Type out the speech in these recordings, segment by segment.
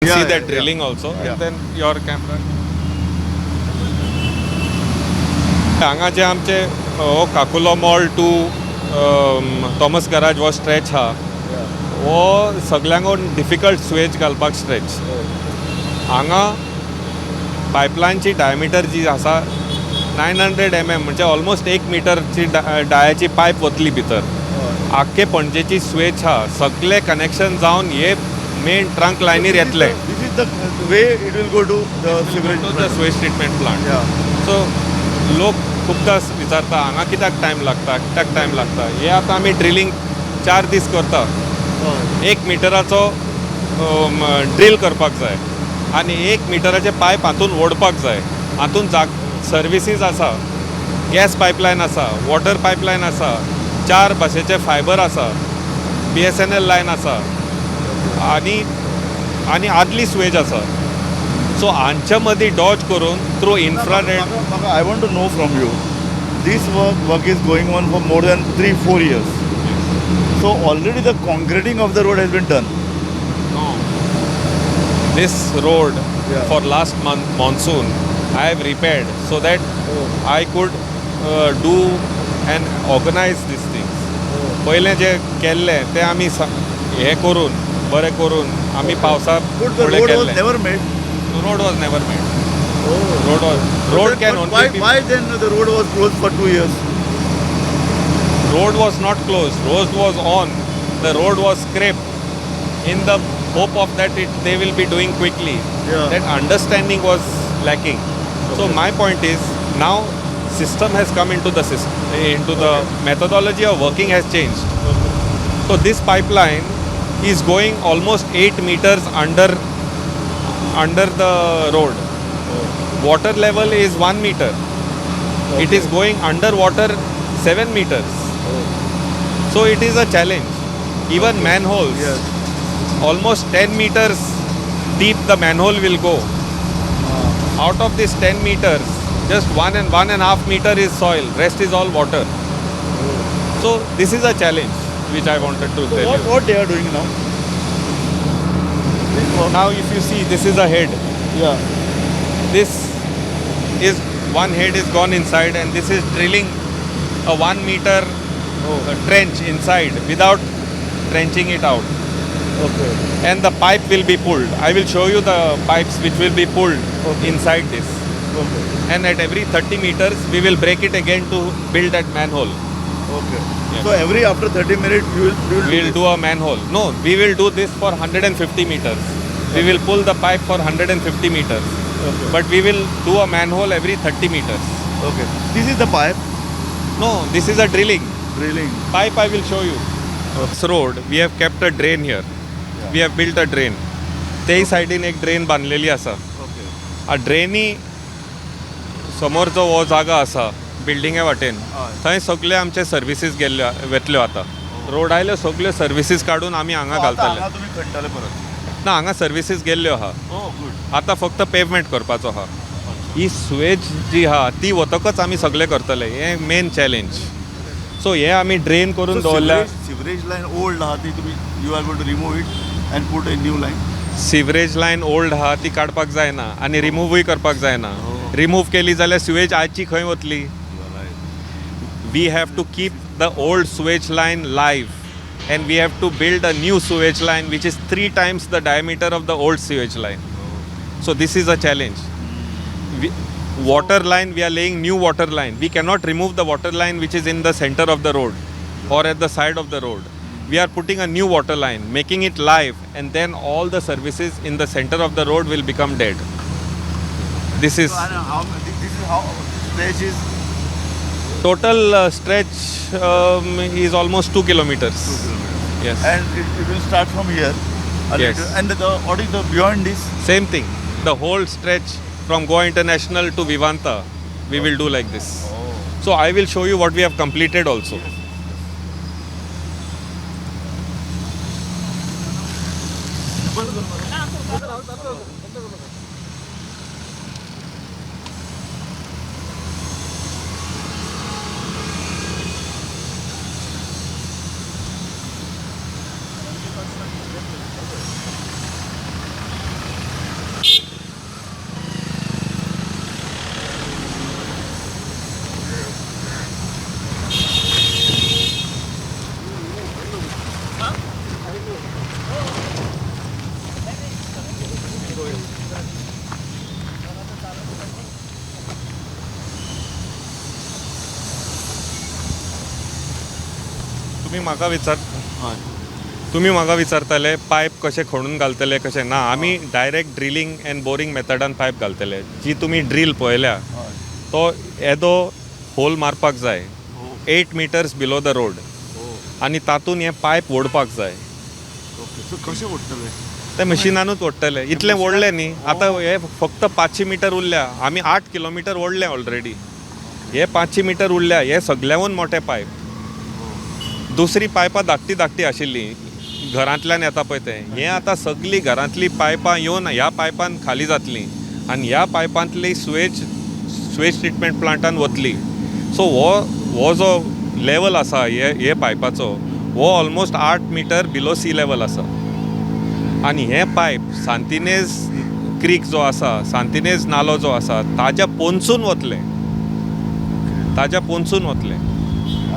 See that drilling also, and then your camera. हांगा जे आमचे हो Kakulo mall to Thomas garage वो स्ट्रेच हा वो सगळ्यांकून डिफिकल्ट स्वेज घालपाक स्ट्रेच. हांगा पायपलायनची डायमिटर जी आसा 900 mm म्हणजे ऑलमोस्ट 1 मीटरची डायाची पायप वतली भितर. आख्खे पणजेची स्वेच हा सगळे कनेक्शन जावन हे मेन ट्रंक लायनीर येतले. This is the way it will go to the sewerage to the sewage treatment plant. So लोक खूबदां विचारता हांगा कित्याक टायम लागता कित्याक टायम लागता. हे आतां आमी ड्रिलींग 4 दीस करता. 1 मिटराचो ड्रील करपाक जाय आनी 1 मिटराचे पायप हातून ओडपाक जाय. हातून सर्विसीस आसा, गॅस पायपलायन आसा, वॉटर पायपलायन आसा, 4 भाशेचे फायबर आसा, BSNL लायन आसा आनी आदली स्वेज आसा. सो हांच्या मदीं डॉज करून through infrared. I want to know from you. This work is going on for more than 3-4 years. So already the concreting of the road has been done. This road for last month monsoon I have repaired so that I could do and organize these things. पहिले जे केल्ले ते आमी हे करून बरें करून आमी पावसाक फुडें केल्ले. Never made. The road was never made. Road can only be. Why then the road was closed for 2 years? Road was not closed. Road was on. The road was scraped in the hope of that they will be doing quickly. That understanding was lacking. So my point is now system has come into the system, into the methodology of working has changed. So this pipeline is going almost 8 meters under the road. Water level is 1 meter. It is going underwater 7 meters. So it is a challenge. Even manholes, almost 10 meters deep the manhole will go. Out of this 10 meters, just 1.5 meter is soil, rest is all water. So this is a challenge which I wanted to tell you. What they are doing now? Now if you see, this is a head. This is one head is gone inside and this is drilling a 1 meter trench inside without trenching it out. And the pipe will be pulled. I will show you the pipes which will be pulled inside this. And at every 30 meters we will break it again to build that manhole. Yes. So after 30 minutes we will do a manhole. No, we will do this for 150 meters. We will pull the pipe for 150 meters. But we will do a manhole every 30 meters. This is the pipe? No, this is a drilling. Pipe I will show you. This road, we have kept a drain here. We have built a drain. तेही सायडीन एक drain बांधलेली आसा. आ ड्रेनी समोरचो हो जागा आसा बिल्डिंगे वाटेन थंय सगळे आमचे सर्विसीस गेल्ले वेतल्यो आतां. रोड आयल्यो सगळ्यो सर्विसीस काडून आमी हांगा घालतले. ना हांगा सर्विसीस गेल्ल्यो आहा. आतां फक्त पेवमेंट करपाचो आहा. ही स्वेज जी आहा ती वतकच आमी सगळे करतले. हे मेन चॅलेंज. सो हे आमी ड्रेन करून दवरल्या. Sewerage line old आहा ती you are going to remove it and put a new line. Sewerage line old आहा ती काडपाक जायना आनी रिमूवूय करपाक जायना. रिमूव केली जाल्यार स्वेज आयची खंय वतली. We have to keep the old sewage line live and we have to build a new sewage line which is 3 times the diameter of the old sewage line. So this is a challenge. Water line, we are laying new water line. We cannot remove the water line which is in the center of the road or at the side of the road. We are putting a new water line, making it live, and then all the services in the center of the road will become dead. This is how stretch is? Total stretch is almost 2 kilometers. Yes. And it will start from here. Yes. And what is the beyond this? Same thing. The whole stretch from Goa International to Vivanta, we will do like this. So I will show you what we have completed also. तुम्ही म्हाका विचारताले pipe कशे खणून घालतले कशें ना आमी direct drilling and boring मेथडान pipe घालतले जी तुमी ड्रील पळयल्या तो येदो होल मारपाक जाय 8 meters बिलो द रोड आनी तातूंत हे पायप ओडपाक जाय कशें ओडटले ते मशिनानूच ओडटले इतलें ओडलें न्ही आतां हे फक्त 500 meter उरल्या आमी 8 kilometer ओडले ऑलरेडी हे 500 meter उरल्या हे सगळ्याहून मोठे पायप दुसरी पायपां धाकटी आशिल्ली घरांतल्यान येता पळय ते हे आतां सगळीं घरांतली पायपां येवन ह्या पायपान खाली जातलीं आनी ह्या पायपांतली स्वेज ट्रिटमेंट प्लांटान वतली सो हो जो लेवल आसा हे पायपाचो हो almost 8 meter below sea level आसा आनी हे पायप सांतिनेज क्रीक जो आसा सांतिनेज नालो जो आसा ताज्या पोंसून वतले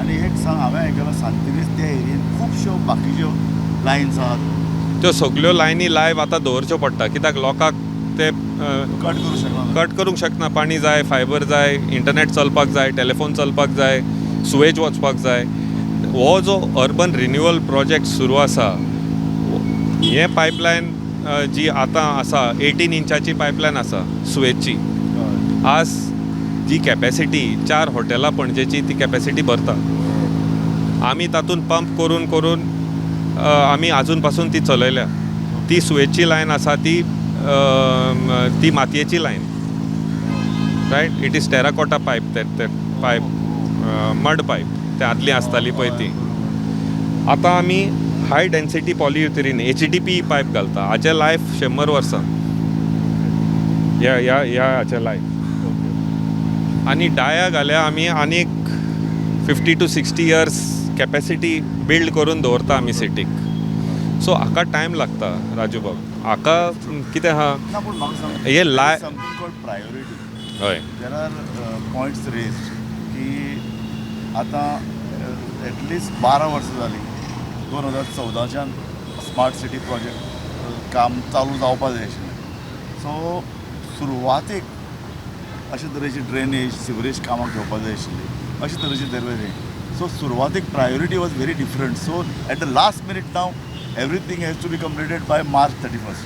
आनी एक सांग हांवें आयकलां सांतिनेज त्या एरियेन खुबश्यो बाकीच्यो लायन्स आहात त्यो सगळ्यो लायनी लायव्ह आतां दवरच्यो पडटा कित्याक लोकांक ते कट करूंक शकना पाणी जाय फायबर जाय इंटरनेट चलपाक जाय टेलिफोन चलपाक जाय सुवेज वचपाक जाय हो जो अर्बन रिन्युअल प्रोजेक्ट सुरू आसा हे पायपलायन जी आतां आसा 18 इंचाची पायपलायन आसा सुवेजची आज जी कॅपॅसिटी 4 हॉटेलां पणजेची ती कॅपॅसिटी भरता आमी तातूंत पंप करून आमी आजून पासून ती चलयल्या ती सुवेजची लायन आसा ती मातयेची line right it is terracotta pipe that pipe mud pipe ते आदली आसताली पळय ती आतां आमी high density polyurethane HDP pipe घालता हाचें लायफ 100 वर्सां ह्या हाचें लायफ आनी डाया घाल्या आमी आनीक 50 to 60 years कॅपॅसिटी बिल्ड करून दवरता आमी सिटीक सो हाका टायम लागता राजू बाब हाका कितें आहा हे प्रायोरिटी हय देर आर पॉयंट्स रेज्ड की आतां एटलिस्ट 12 वर्सां जालीं 2014च्यान स्मार्ट सिटी प्रोजेक्ट काम चालू जावपाक जाय आशिल्लें सो सुरवातेक अशे तरेची ड्रेनेज सिवरेज कामां घेवपाक जाय आशिल्ली अशे तरेची दरवेळी सो सुरवातेक priority was very different so at the last minute now everything has to be completed by March 31st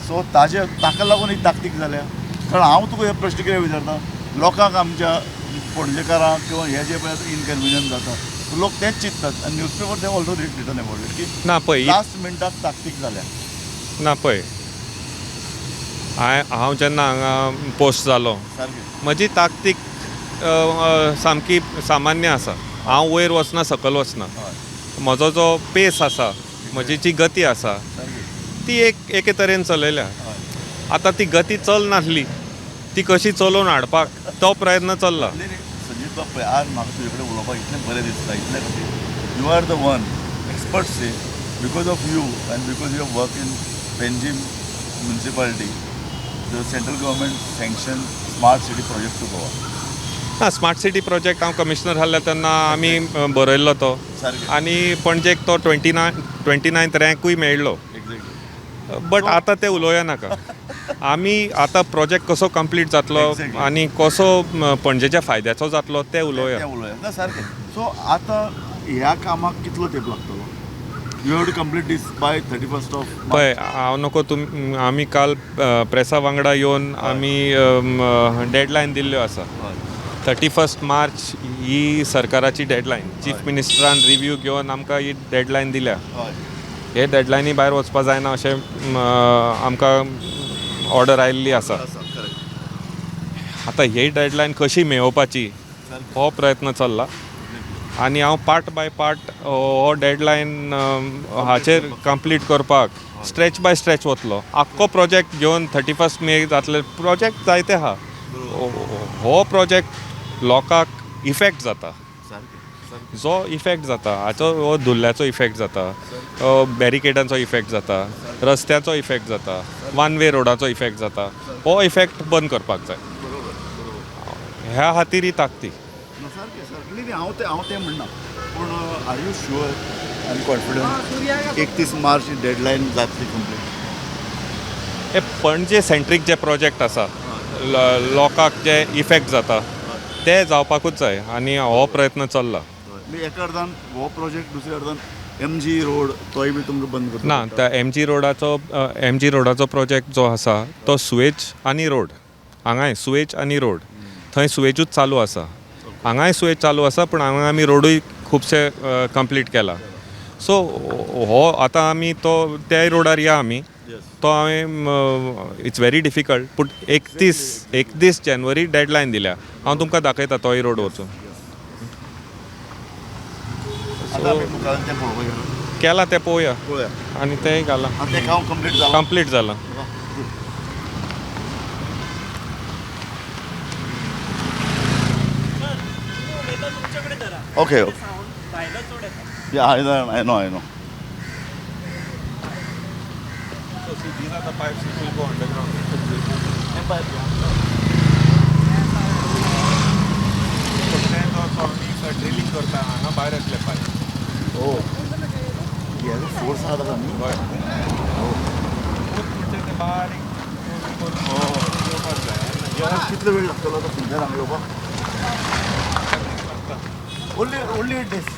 so ताका लागून ही ताकतीक जाल्या कारण हांव तुका हे प्रश्न कितें विचारता लोकांक आमच्या पणजेकारांक किंवा हे जे पळय इनकन्विनियन्स जाता लोक तेंच चिंततात आनी न्यूजपेपर ते ऑल्सो रिटन अबाउट इट की ना पळय लास्ट मिनटाक ताकतीक जाल्या ना पळय हांव जेन्ना हांगा पोस्ट जालो म्हजी ताकतीक सामकी सामान्य आसा हांव वयर वचना सकयल वचना म्हजो जो पेस आसा म्हजी जी गती आसा ती एके तरेन चलयल्या आतां ती गती चल नासली ती कशी चलोवन हाडपाक तो प्रयत्न चल्ला संजीत बाब पळय आज म्हाका तुजे कडेन उलोवपाक इतलें बरें दिसता इतलें खातीर you are the one expert say because of you and because you work in Panjim municipality the central government sanction smart city project to Goa ना स्मार्ट सिटी प्रोजेक्ट हांव कमिशनर आहले तेन्ना आमी बरयल्लो तो आनी पणजेक तो 29th रँकूय मेळ्ळो बट आतां ते उलोवया नाका आमी आतां प्रोजेक्ट कसो कंप्लीट जातलो आनी कसो पणजेच्या फायद्याचो जातलो ते उलोवया ना सारकें सो आतां ह्या कामाक कितलो तेंप लागतलो you have to complete this by 31st of पळय हांव नको आमी काल प्रेसा वांगडा येवन आमी डेडलायन दिल्ल्यो आसा 31st March ही सरकाराची डेडलायन चीफ मिनिस्टरान रिव्यू घेवन आमकां ही डेडलायन दिल्या हे डेडलायनी भायर वचपा जायना अशें आमकां ऑर्डर आयिल्ली आसा आतां ही डेडलायन कशी मेळोवपाची हो प्रयत्न चल्ला आनी हांव पार्ट बाय पार्ट हो डेडलायन हाचेर कंप्लीट करपाक स्ट्रेच बाय स्ट्रेच वतलो आख्खो प्रोजेक्ट घेवन 31st May जातले प्रोजेक्ट जायते आहा हो प्रोजेक्ट लोकांक इफेक्ट जाता जो इफेक्ट जाता हाचो हो धुल्ल्याचो इफेक्ट जाता बॅरिकेडांचो इफेक्ट जाता रस्त्याचो इफेक्ट जाता वन वे रोडाचो इफेक्ट जाता हो इफेक्ट बंद करपाक जाय ह्या खातीर ही ताकती हांव तें म्हणना पूण आर यू शुअर आनी कॉन्फिडंट 31 March डेडलायन जातली कंप्लीट हे पणजे सेंट्रीक जे प्रोजेक्ट आसा लोकांक जे इफेक्ट जाता ते जावपाकूच जाय आनी हो प्रयत्न चल्ला. एका अर्दान हो प्रोजेक्ट दुसऱ्या अर्दान MG रोड तोय बी तुमकां बंद करता ना त्या एम जी रोडाचो प्रोजेक्ट जो आसा तो सुएज आनी रोड हांगाय सुएज आनी रोड थंय सुएजूच चालू आसा. हांगाय सुएज चालू आसा पूण हांगा आमी रोडूय खुबशे कंप्लीट केला. सो हो आतां आमी तो त्याय रोडार या आमी तो हांवें इट्स व्हेरी डिफिकल्ट पूण 31 जानेवारी डेडलायन दिल्या. हांव तुमकां दाखयता तोय रोड वचून. आतां आमी मुखार तें पळोवया केला तें पळोवया पळोवया आनी तेंय घाला तें काम कंप्लीट जालां कंप्लीट जालां. ओके या I know So see, these are the pipes which will go underground. So then also आम्ही ड्रिलिंग करता हांगा भायर येतले पायप. ओ हेजो फोर्स आहा ताका न्ही म्हणजे ते बारीक करून येवपाक जाय. कितलो वेळ लागतलो तो सुंदर हांगा येवपाक ओनली 8 days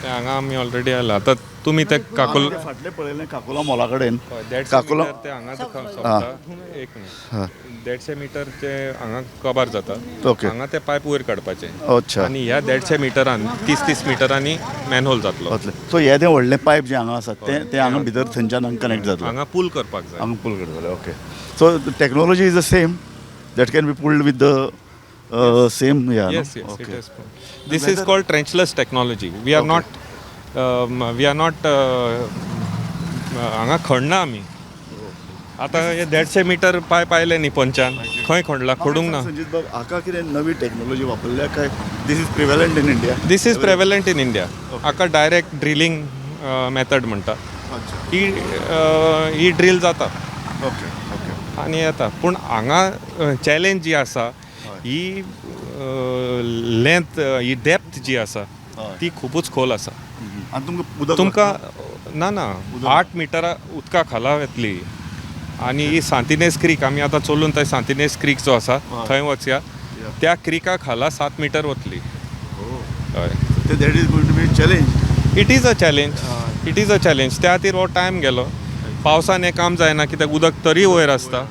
ते हांगा आमी ऑलरेडी आयला. आतां तुमी ते काकोल फाटले पळयलें काकोला मॉला कडेन 150 काकोला मीटर ते हांगा सोंपता. एक मिनीट 150 मीटर ते हांगा कवर जाता. ओके हांगा ते पायप वयर काडपाचे अच्छा आनी ह्या 150 मिटरान 30 मिटरांनी मॅनहोल जातलो. सो हे तें व्हडलें पायप जें हांगा आसा तें हांगा भितर थंयच्यान हांगा कनेक्ट जातलें हांगा पूल करपाक जाय. हांगा पूल करतले okay so technology is the same that can be pulled with the same Yes, it is. This is called trenchless technology. We are not हांगा खणना आमी. आतां हे 150 मिटर पायप आयले न्ही पंचान खंय खणला खोडूंक ना. संजीत बाब हाका कितें नवी टेक्नॉलॉजी वापरल्या काय this is prevalent in India This is prevalent in India. हाका डायरेक्ट ड्रिलिंग मेथड म्हणटा. ही ड्रिल जाता ओके ओके आनी येता पूण हांगा चॅलेंज जी आसा ही लेंथ ही डेप्थ जी आसा ती खूबच खोल आसा. आनी तुमकां उदक तुमकां ना 8 मिटरां उदका खाला येतली आनी ही सांतिनेज क्रीक आमी आतां चलून थंय सांतिनेज क्रीक जो आसा थंय वचया त्या क्रिका खाला 7 मिटर वतली. हय that is going to be challenge it is a challenge त्या खातीर हो टायम गेलो. पावसान हें काम जायना कित्याक उदक तरी वयर आसता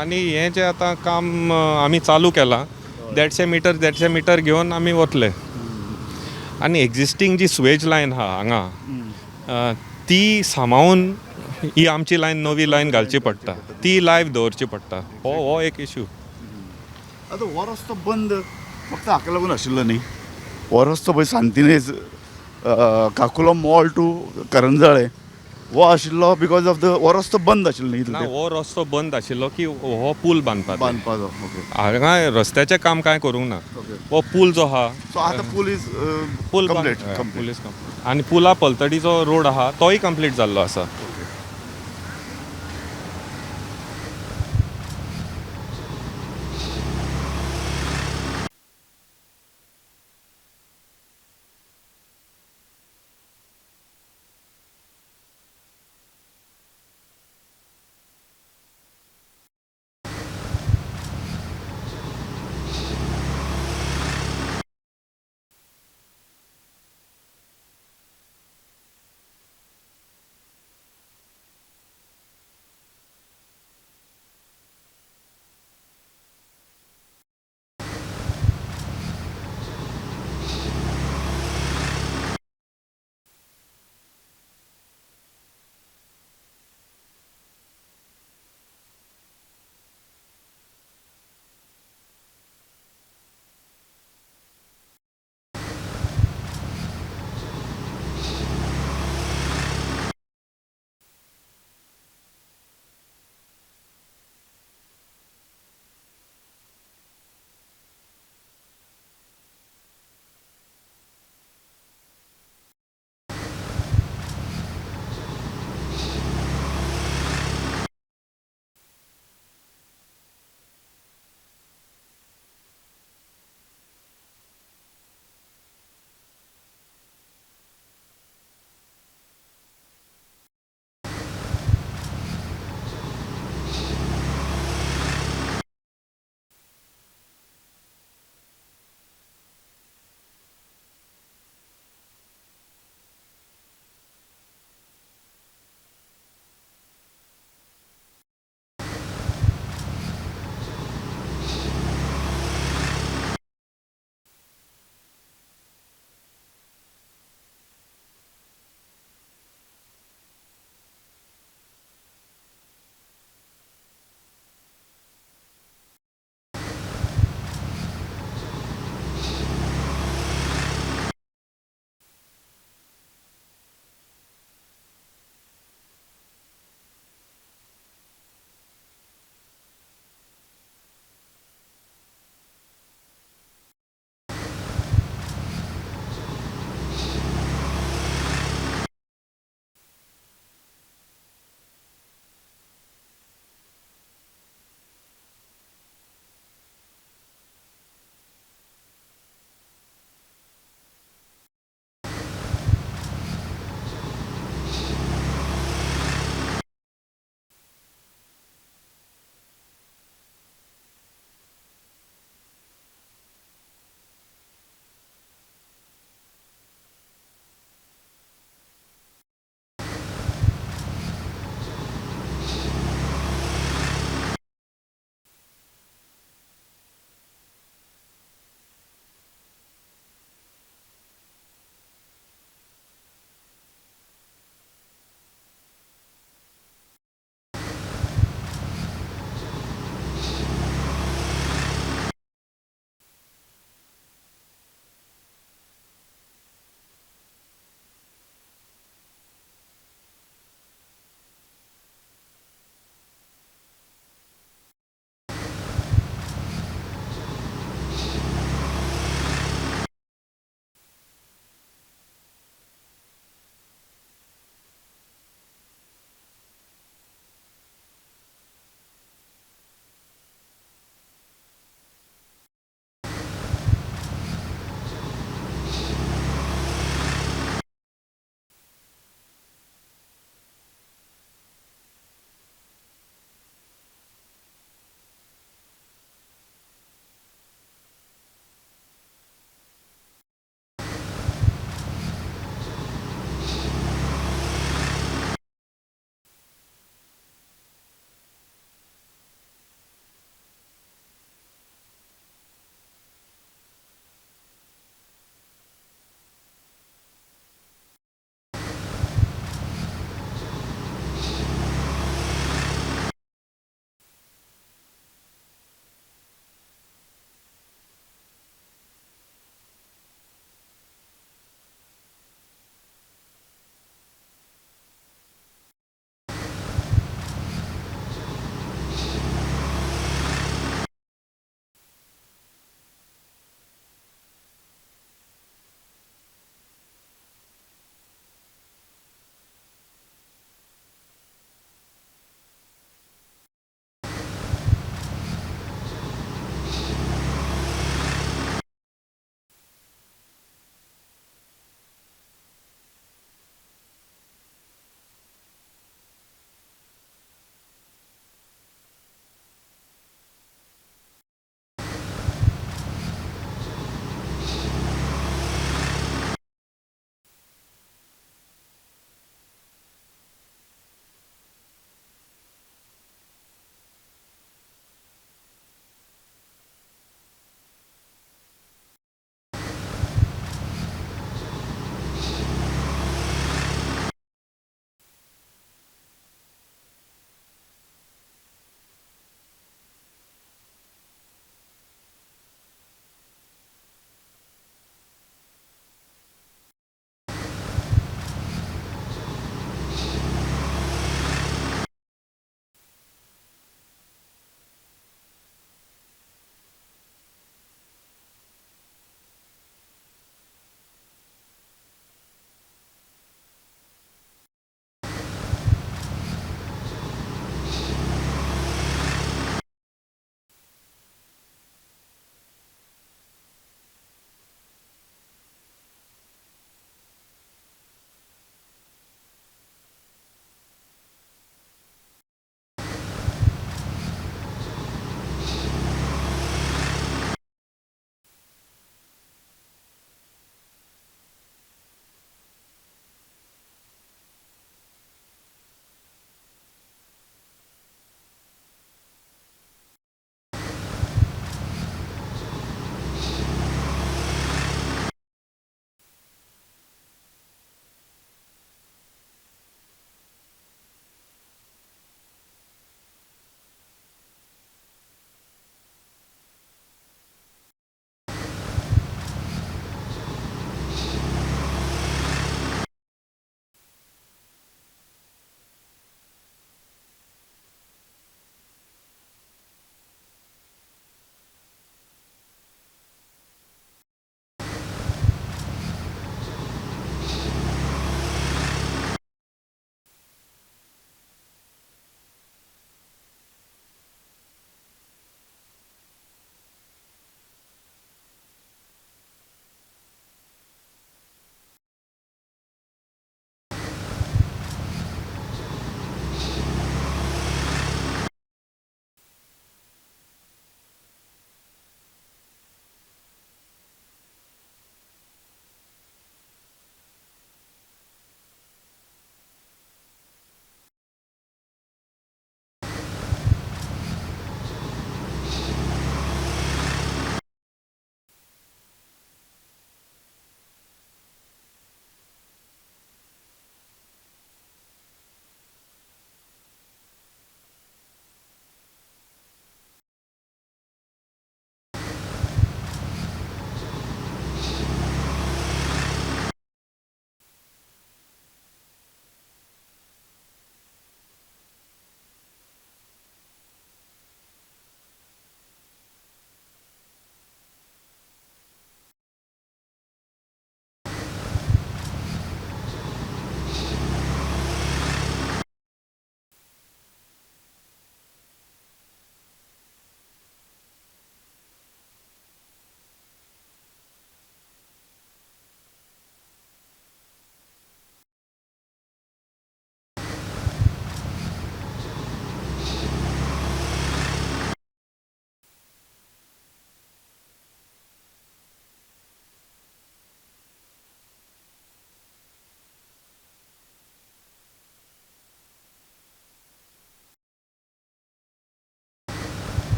आनी हें जें आतां काम आमी चालू केलां 150 मिटर घेवन आमी वतले. आनी एक्जिस्टींग जी सुएज लायन आहा हांगा ती सांबाळून ही आमची लायन नवी लायन घालची पडटा ती लायव्ह दवरची पडटा. हो एक इश्यू. आतां हो रस्तो बंद फक्त हाका लागून आशिल्लो न्ही हो रस्तो पळय सांतिनेज काकुलो मॉल टू करंजाळे हो आशिल्लो बिकॉज ऑफ द हो रस्तो बंद आशिल्लो न्ही हो रस्तो बंद आशिल्लो की हो पूल बांदपाचो ओके हांगा रस्त्याचें काम कांय करूंक ना. हो पूल जो आहा सो आतां पूल इज पूल कंप्लीट आनी पुला पलतडी जो रोड आहा तोय कंप्लीट जाल्लो आसा.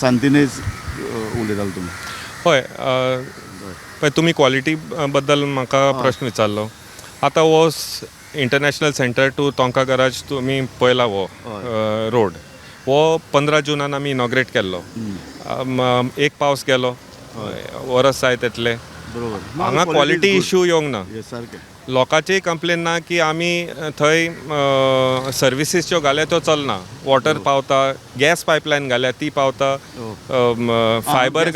शांतीनेच उलयतालो तुमी. हय पळय तुमी क्वॉलिटी बद्दल म्हाका प्रश्न विचारलो. आतां हो इंटरनॅशनल सेंटर टू तोंका गराज तुमी पळयला हो रोड हो 15 जुनान आमी इनॉग्रेट केल्लो. एक पावस गेलो वरस जाय तितले हांगा क्वॉलिटी इश्यू येवंक ना. लोकांचेय कंप्लेन ना की आमी थंय सर्विसीस ज्यो घाल्या त्यो चलना. वॉटर पावता, गॅस पायपलायन घाल्या ती पावता, फायबर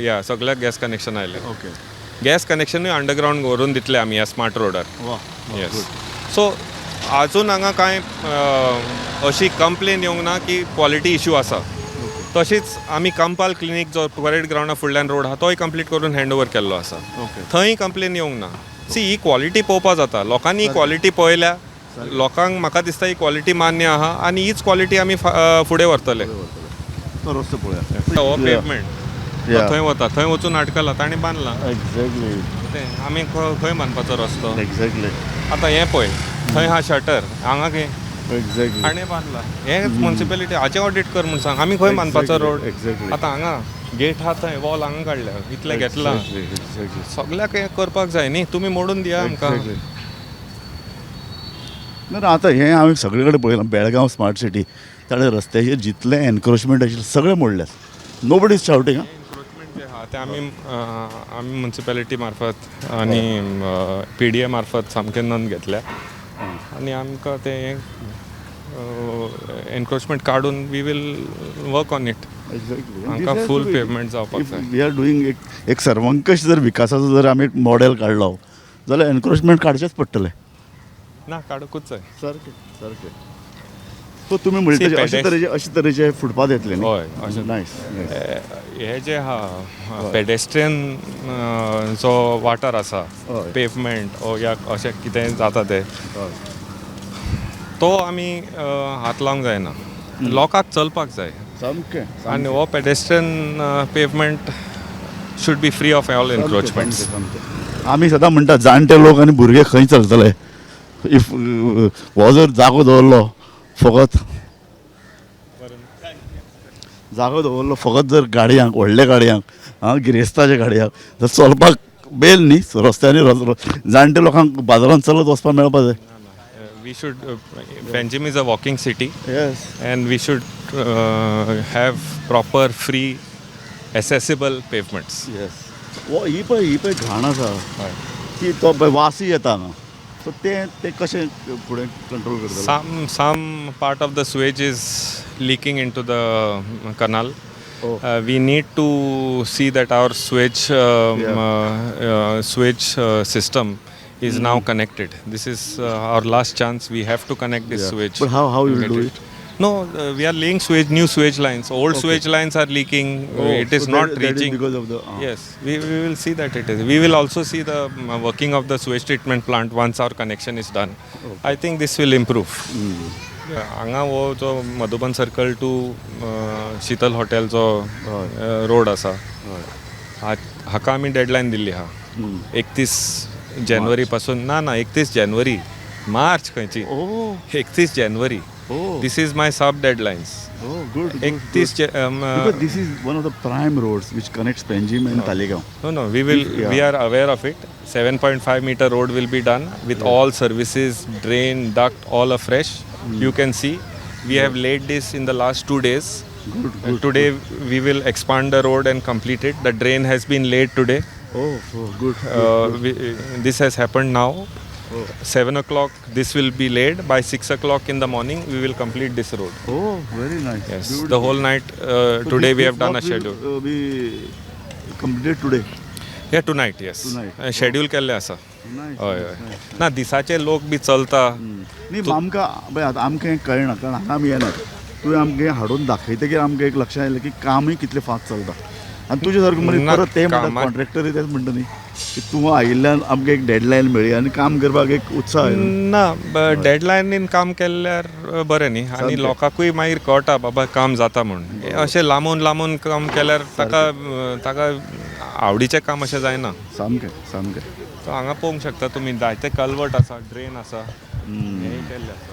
या सगळ्याक गॅस कनेक्शन आयलें. गॅस कनेक्शनूय अंडरग्रावंड व्हरून दितले आमी ह्या स्मार्ट रोडार. येस. सो आजून हांगा कांय अशी कंप्लेन येवंक ना की क्वॉलिटी इश्यू आसा. तशीच आमी कंपाल क्लिनीक जो परेड ग्रावंडा फुडल्यान रोड आहा तोय कंप्लीट करून हँड ओवर केल्लो आसा. थंय कंप्लेन येवंक ना. ही क्वॉलिटी पळोवपा जाता. लोकांनी ही क्वॉलिटी पळयल्या, लोकांक म्हाका दिसता ही क्वॉलिटी मान्य आहा आनी हीच क्वॉलिटी आमी फुडें व्हरतले. रस्तो पळया हो पेवमेंट थंय वता, थंय वचून आटकला ताणें बांदला. एक्झॅक्टली आमी खंय बांदपाचो रस्तो. एक्झॅक्टली आतां हें पळय थंय हा शटर हांगा खंय एक्झॅक्टली ताणें बांदला. हें म्युन्सिपालिटी हाचें ऑडिट कर म्हूण सांग. आमी खंय बांदपाचो रोड. एक्झॅक्टली आतां हांगा गेट हा थंय वॉल हांगा काडल्या इतलें घेतलां. सगळ्याक हें करपाक जाय न्ही. तुमी मोडून दिया आमकां. ना आतां हें हांवें सगळे कडेन पळयलां. बेळगांव स्मार्ट सिटी ताणे रस्त्याचेर जितलें एनक्रोचमेंट आशिल्लें सगळें मोडल्यात. Nobody is shouting. Encroachment जे आहा तें आमी म्युन्सिपालिटी मार्फत आनी PDA मार्फत सामकें नोंद घेतल्या आनी आमकां तें एनक्रोचमेंट काडून we will work on it. आमकां फूल पेवमेंट जावपाक जाय. वी आर डुईंग एक सर्वंकश जर विकासाचो जर आमी एक मॉडेल काडलो जाल्यार एनक्रोचमेंट काडचेंच पडटलें. ना काडूंकूच जाय. सारकें सारकें. सो तुमी म्हणटा अशे तरेचे फुटपाथ येतले न्ही. हय अशें नायस. हे जे आहा पेडेस्ट्रियन जो वाठार आसा पेवमेंट या अशें कितें जाता तें तो आमी हात लावंक जायना. लोकांक चलपाक जाय सामकें. आनी हो pedestrian pavement should be free of all encroachments. आमी सदां म्हणटा जाणटे लोक आनी भुरगे खंय चलतले. इफ हो जर जागो दवरलो फकत जर गाडयांक व्हडल्या गाडयांक गिरेस्ताच्या गाडयांक जर चलपाक बेल न्ही रस्त्यांनी जाणटे लोकांक बाजारांत चलत वचपाक मेळपा जाय. We should, Panjim is a walking city. Yes. And we should have proper, free, accessible pavements. Yes. ही पळय घाण आसा ती तो पळय वासय येता हांगा. सो ते कशें फुडें कंट्रोल करता. Some part of the sewage is leaking into the canal. We need to see that our sewage system is now connected. This is our last chance. We have to connect this sewage. But how you will do it? No, we are laying new sewage lines. Old sewage lines are leaking. It is not reaching. That is because of the. Yes, we will see that it is. We will also see the working of the sewage treatment plant once our connection is done. I think this will improve. हांगा हो जो Madhuban circle to Sheetal hotel जो road आसा हाका आमी deadline Delhi आहा 31 जानेवारी पासून. ना 31 जानेवारी मार्च खंयची 31 जानेवारी. This is my sub deadlines. Oh, good. 31 because this is one of the prime roads which connects Panjim and Talegaon. No, we are aware of it. 7.5 meter road will be done with all services, drain, duct, all afresh. You can see we have laid this in the last 2 days. Good. Today we will expand the road and complete it. The drain has been laid today. Good. This has happened now. 7 o'clock this will be laid. By 6 o'clock in the morning we will complete this road. Very nice. Yes, the whole night. Today we have done a schedule. We completed today. Yeah, tonight. Yes. Schedule केल्लें आसा. Nice. हय. ना दिसाचे लोक बी चलता. न्ही आमकां हें कळना कारण हांगा आमी येनात. तुवें आमकां हाडून दाखयतकीर आमकां एक लक्षांत आयलें की कामूय कितलें फास्ट चलता. आनी तुजे सारको मनीस परत ते म्हणटा कॉन्ट्रॅक्टरी तेच म्हणटा न्ही की तूं आयिल्ल्यान आमकां एक डेडलायन मेळ्ळी आनी काम करपाक एक उत्साह ना. डेडलायनीन काम केल्यार बरें न्ही आनी लोकांकूय मागीर कळटा बाबा काम जाता म्हणून. अशें लांबून काम केल्यार ताका आवडीचें काम अशें जायना. सामकें. सो हांगा पळोवंक शकता तुमी जायते कल्वर्ट आसा, ड्रेन आसा, हें केल्लें आसा.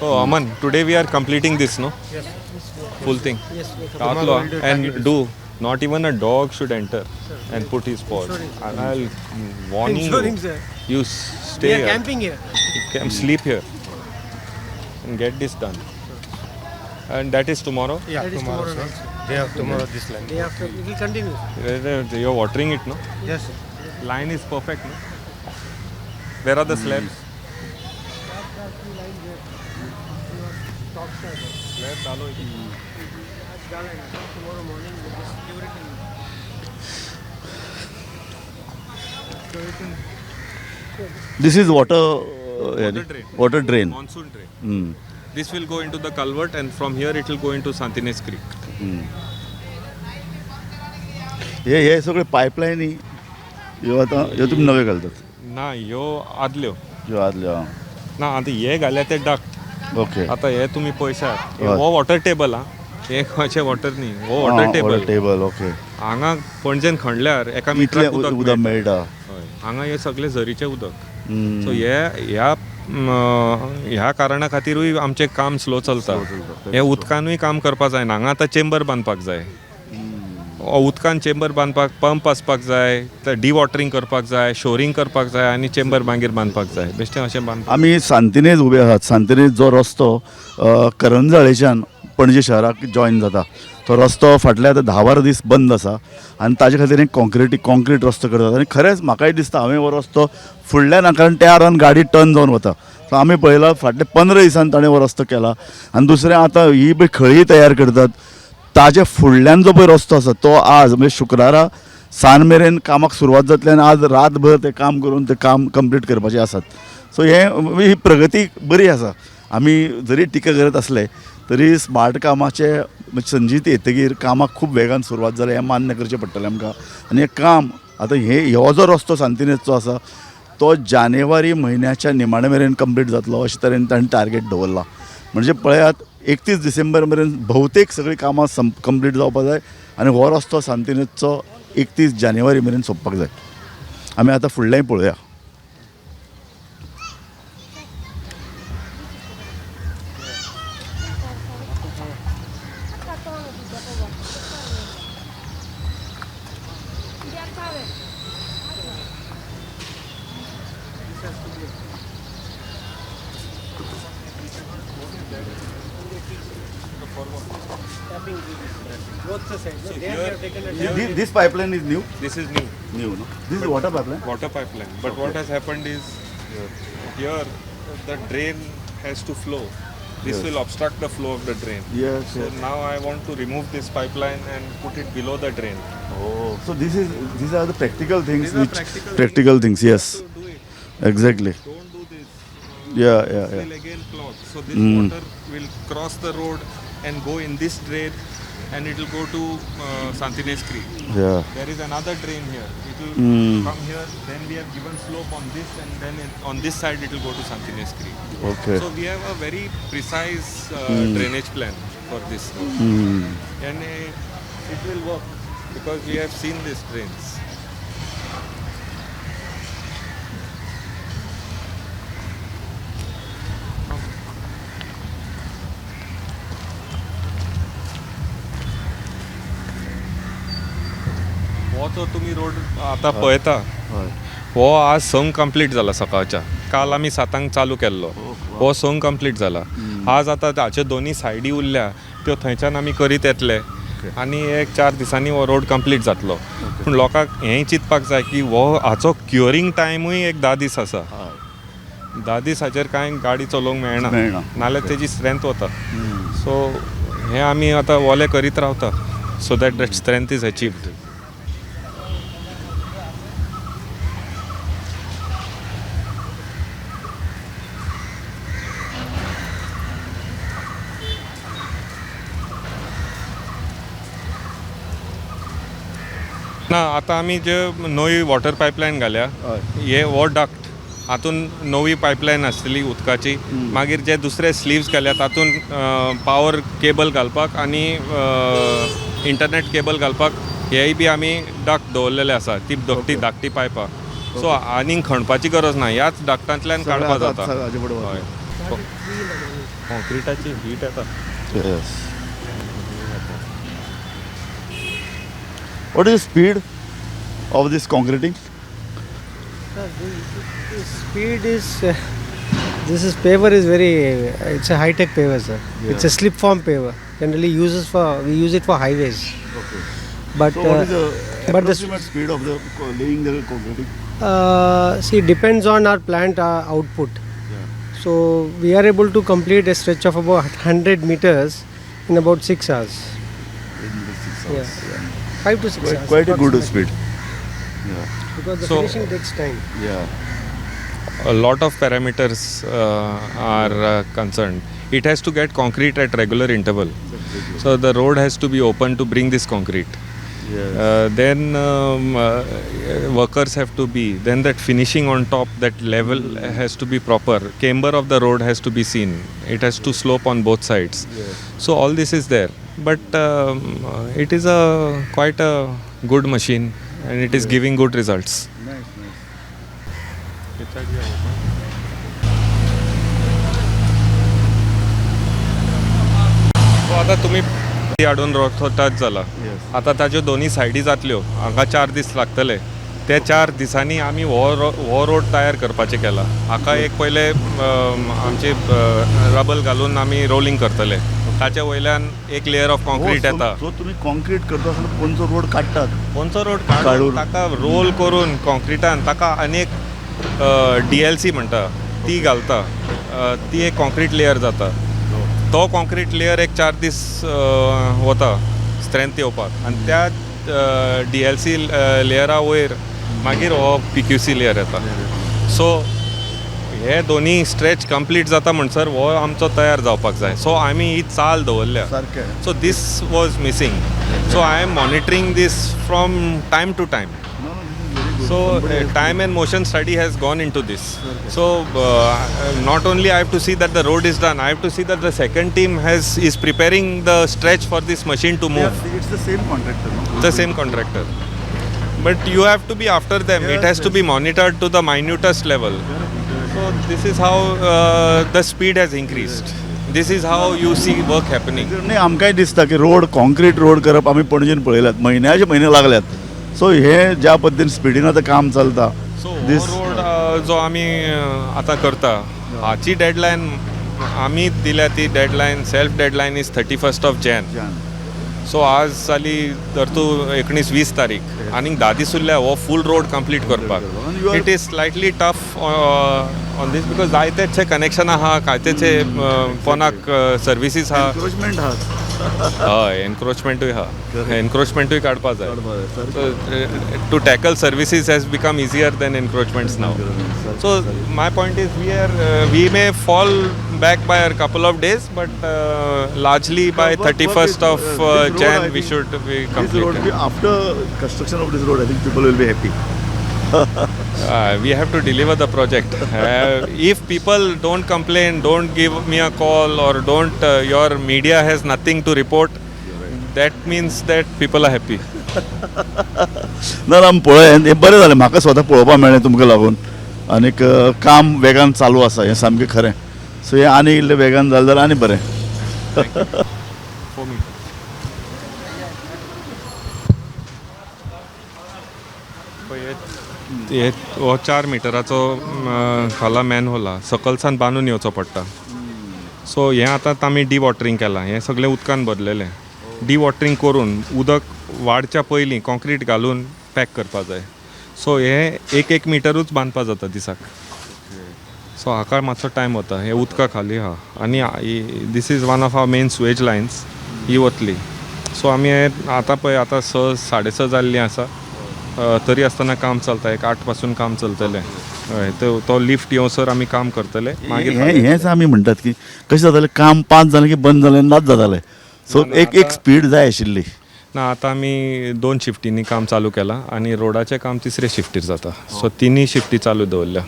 Oh, Aman, today we are completing this, no? Yes. Full thing. Yes. Tatlo, and do. Not even a dog should enter and put his paws. Ensuring. And I'll warning Ensuring, you. sir. You We stay are here. camping here. Sleep here. And get this done. And that is tomorrow. Yeah, that is tomorrow night. Day after tomorrow, this line. Day after, it will continue. You're watering it, no? Yes. Line is perfect, no? Where are the slabs? Slab डालो इधर. Tomorrow morning, we'll just give it in. This is water drain. water drain. Monsoon drain. Hmm. This will go into the culvert and from here it will go into Santines Creek. हे सगळे पायपलायनी ह्यो आतां ह्यो तुमी नवे घालतात ना ह्यो आदल्यो ज्यो आदल्यो ना आतां हे घाल्या ते डक्ट ओके आतां हे तुमी पळयशात हय. हो वॉटर टेबल हा हे खंयचे वॉटर न्ही हो वॉटर टेबल टेबल ओके हांगा पणजेन खणल्यार एका इतलें मिटराक उदक उदक मेळटा हय हांगा हे सगळे झरीचें उदक सो ह्या कारणा खातीरूय आमचें काम स्लो चलता हे उदकानूय काम करपा जायना हांगा आतां चेंबर बांदपाक जाय उदकान चेंबर बांदपाक पंप आसपाक जाय डिवॉटरिंग करपाक जाय शोरींग करपाक जाय आनी चेंबर मागीर बांदपाक जाय बेश्टें अशें बांदपाक आमी सांतिनेज उबे आहात सांतिनेज जो रस्तो करंजळेच्यान पणजे शहराक जॉयन जाता तो रस्तो फाटले आतां 10-12 दीस बंद आसा आनी ताजे खातीर एक कॉन्क्रीट रस्तो करतात आनी खरेंच म्हाकाय दिसता हांवें हो रस्तो फुडल्या नाकान त्या रान गाडी टर्न जावन वता सो आमी पळयला फाटले 15 दिसान ताणें हो रस्तो केला आनी दुसरें आतां ही पळय खळी तयार करतात ताजे फुडल्यान जो पळय रस्तो आसा तो आज म्हणजे शुक्रारा सान मेरेन कामाक सुरवात जातली आनी आज रातभर ते काम करून ते काम कंप्लीट करपाचें आसात सो ही प्रगती बरी आसा आमी जरी टिका करत असले तरी स्मार्ट कामाचे संजीत येतकीर कामाक खूब वेगान सुरवात जाल्या हें मान्य करचें पडटलें आमकां आनी हें काम आतां हो जो रस्तो सांतिनेजचो आसा तो जानेवारी म्हयन्याच्या निमाणे मेरेन कंप्लीट जातलो अशे तरेन ताणें टार्गेट दवरला म्हणजे पळयात 31 डिसेंबर मेरेन भोवतेक सगळीं कामां कंप्लीट जावपाक जाय आनी हो रस्तो सांतिनेजचो 31 जानेवारी मेरेन सोंपपाक जाय आमी आतां फुडलेंय पळोवया Both the sides. No? There we have taken a dam. This pipeline is new? This is new. New, no? This is water pipeline? Water pipeline. But what has happened is here the drain has to flow. This Yes. will obstruct the flow of the drain. Yes, So yes. now I want to remove this pipeline and put it below the drain. Oh, so these are the practical things These are which practical things, yes. To do it. Exactly. Don't do this. Yeah. This will again clog. So this water will cross the road and go in this drain and it will go to Santines Creek. Yeah. There is another drain here. It will come here. Then we have given slope on this, and then on this side it will go to Santines Creek. Okay. So we have a very precise drainage plan for this road, and it will work because we have seen these drains. हो जो तुम्ही road आता पळयता हो आज संक complete जाला सकाळच्या काल आमी 7 चालू केल्लो हो संक कंप्लीट जाला आज आतां हाचे दोनी सायडी उरल्या त्यो थंयच्यान आमी करीत येतले आनी एक 4 दिसांनी हो रोड कंप्लीट जातलो पूण लोकांक हेंय चिंतपाक जाय की हो हाचो क्युअरिंग टायमूय एक 10 दीस आसा 10 दीस हाचेर कांय गाडी चलोवंक मेळना नाल्यार तेजी स्ट्रेंथ वता सो हें आमी आतां वोले करीत रावता so that that strength is achieved. ना आतां आमी जे नवी वॉटर पायपलायन घाल्या हे हो डक्ट हातून नवी पायपलायन आसतली उदकाची मागीर जे दुसरे स्लीव्स घाल्या तातून पावर केबल घालपाक आनी इंटरनेट केबल घालपाक हेय बी आमी डक्ट दवरलेले आसा ती धाकटी पायपां सो आनीक खणपाची गरज ना ह्याच डक्टांतल्यान काडपा जाता. हय. कॉन्क्रिटाची हीट येता. Yes. What is the speed of this concreting? The speed is this is paver is very it's a high tech paver, sir. It's a slip form paver. Generally we use it for highways. Okay. But So what is the but the approximate speed of the laying the concreting? see, depends on our plant output. Yeah. So we are able to complete a stretch of about 100 meters in about 6 hours. In the 6 hours. Yeah. 5 to 6 hours. Quite a good approximately. speed. Yeah. Because the So- finishing takes time. Yeah. A lot of parameters are concerned. It has to get concrete at regular interval. So the road has to be open to bring this concrete. Yes. Then workers have to be. Then that finishing on top, that level has to be proper. Camber of the road has to be seen. It has to slope on both sides. Yes. So all this is there. But it is quite a good machine, and it is giving good results. Nice, nice. So आता तुम्ही हाडून रोखताच जाला. Yes. आता ताज्यो दोनी सायडी जातल्यो. हाका 4 दीस लागतले. ते 4 दिसांनी आमी हो रोड तयार करपाचें केला. हाका एक पयले आमचे रबल घालून आमी रोलिंग करतले. ताच्या वयल्यान एक लेयर ऑफ कॉन्क्रीट येता. सो तुम्ही कॉन्क्रीट करता आसतना पोंचो रोड काडटात. पोंचो रोड काडून. काडून ताका रोल करून कॉन्क्रिटान ताका आनीक DLC म्हणटा ती घालता. ती एक कॉन्क्रीट लेयर जाता. तो कॉन्क्रीट लेयर एक 4 दीस वता स्ट्रेंथ येवपाक आनी त्या DLC लेयरा वयर मागीर हो PQC लेयर येता. सो हे दोनी स्ट्रेच कंप्लीट जाता म्हणसर हो आमचो तयार जावपाक जाय. सो आमी ही चाल दवरल्या. सारकें. So this was missing. So I am monitoring this from time to time. So time and motion study has gone into this. So not only I have to see that the road is done, I have to see that the second team is preparing the stretch for this machine to move. It's the same contractor. No? The same contractor. But you have to be after them. It has to be monitored to the minutest level. So this is how the speed has increased. This is how you see work happening. नाही आमकांय दिसता की road concrete road करप आमी पणजेन पळयल्यात म्हयन्याचे म्हयने लागल्यात. So हे ज्या पद्दतीन स्पिडीन आतां काम चलता. सो This- हो रोड जो आमी आतां करता हाची डेडलायन आमी दिल्या ती deadline self deadline is 31st of Jan. So आज जाली तर तूं 19-20 तारीख आनीक 10 दीस उरल्या हो फूल रोड कंप्लीट करपाक. It is slightly tough on these because जायतेचे कनेक्शन आहा कायतेचे फोनाक सर्विसीस आहा. एन्क्रोचमेंट आहा. हय एनक्रोचमेंटूय आहा. एनक्रोचमेंटूय काडपा जाय. To tackle services has become easier than encroachments now. So my point is we may fall back by a couple of days, but largely by 31st of Jan we should be This road, completed. after construction of this road, I think people will be happy. We have to deliver the project. If people don't complain, don't give me a call, or don't your media has nothing to report, that means that people are happy. ना आमी पळयन हें बरें जालें म्हाका स्वता पळोवपाक मेळ्ळें तुमकां लागून. आनीक काम वेगान चालू आसा हें सामकें खरें. सो हें आनी इल्लें वेगान जालें जाल्यार आनी बरें. For me. हे 4 मिटराचो खाला मॅनहोल आहा सकलसान बांदून येवचो पडटा. सो हें आतां आमी डिवॉटरिंग केलां. हें सगळें उदकान भरलेलें. डिवॉटरिंग करून उदक वाडच्या पयलीं कॉन्क्रीट घालून पॅक करपा जाय. सो हें 1 मिटरूच बांदपा जाता दिसाक. सो हाका मातसो टायम वता. हें उदका खाली आहा आनी this is one of our main sewage lines. ही वतली. सो आमी आतां पळय आतां 6:30 जाल्लीं आसा. तरी आसतना काम चलता. 8 पासून काम चलतलें. हय तो लिफ्ट येवसर आमी काम करतले. मागीर हेंच आमी म्हणटात की कशें जातालें काम 5 जालें की बंद जालें नाच जातालें. सो एक स्पीड जाय आशिल्ली. ना आतां आमी 2 शिफ्टींनी काम चालू केलां आनी रोडाचें काम 3रे शिफ्टीर जाता. सो 3 शिफ्टी चालू दवरल्या.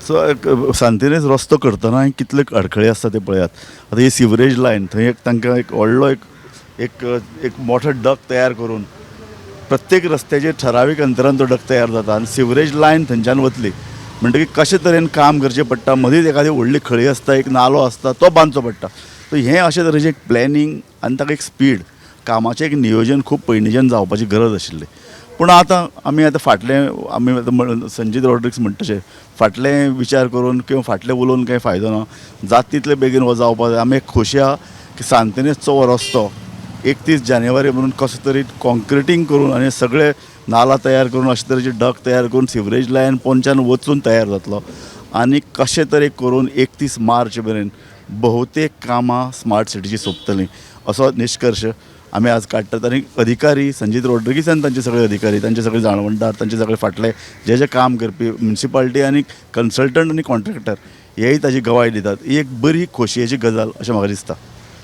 सो सांतिनेज रस्तो करतना कितले अडखळे आसता ते पळयात. आतां ही सिवरेज लायन थंय तांकां एक व्हडलो एक मोठो डक तयार करून प्रत्येक रस्त्याचेर ठरावीक अंतरान तो डक तयार जाता आनी सिवरेज लायन थंयच्यान वतली म्हणटकीर कशे तरेन काम करचें पडटा मदींच एखादी व्हडली खळी आसता एक नालो आसता तो बांदचो पडटा सो हें अशे तरेचें एक प्लॅनिंग आनी ताका एक स्पीड कामाचें एक नियोजन खूब पयलींच्यान जावपाची गरज आशिल्ली पूण आतां आमी संजीत रॉड्रिग्स म्हणटा तशें फाटलें विचार करून किंवा फाटलें उलोवन कांय फायदो ना जाता तितले बेगीन हो जावपा जाय आमी एक खोशी आहा की सांतिनेजचो हो रस्तो 31 जानेवारी म्हणून कसो तरी कॉन्क्रिटींग करून आनी सगळे नाला तयार करून अशे तरेचे डक तयार करून सिवरेज लायन पोंच्यान वचून तयार जातलो आनी कशे तरी करून 31 मार्च मेरेन बहुतेक कामां स्मार्ट सिटीची सोंपतलीं असो निश्कर्श आमी आज काडटात आनी अधिकारी संजीत रॉड्रिगीस आनी तांचे सगळे अधिकारी तांचे सगळे जाणवणदार तांचे सगळे फाटले जे काम करपी म्युनिसिपालिटी आनी कन्सल्टंट आनी कॉन्ट्रॅक्टर हेय ताजी गवाय दितात ही एक बरी खोशयेची गजाल अशें म्हाका दिसता.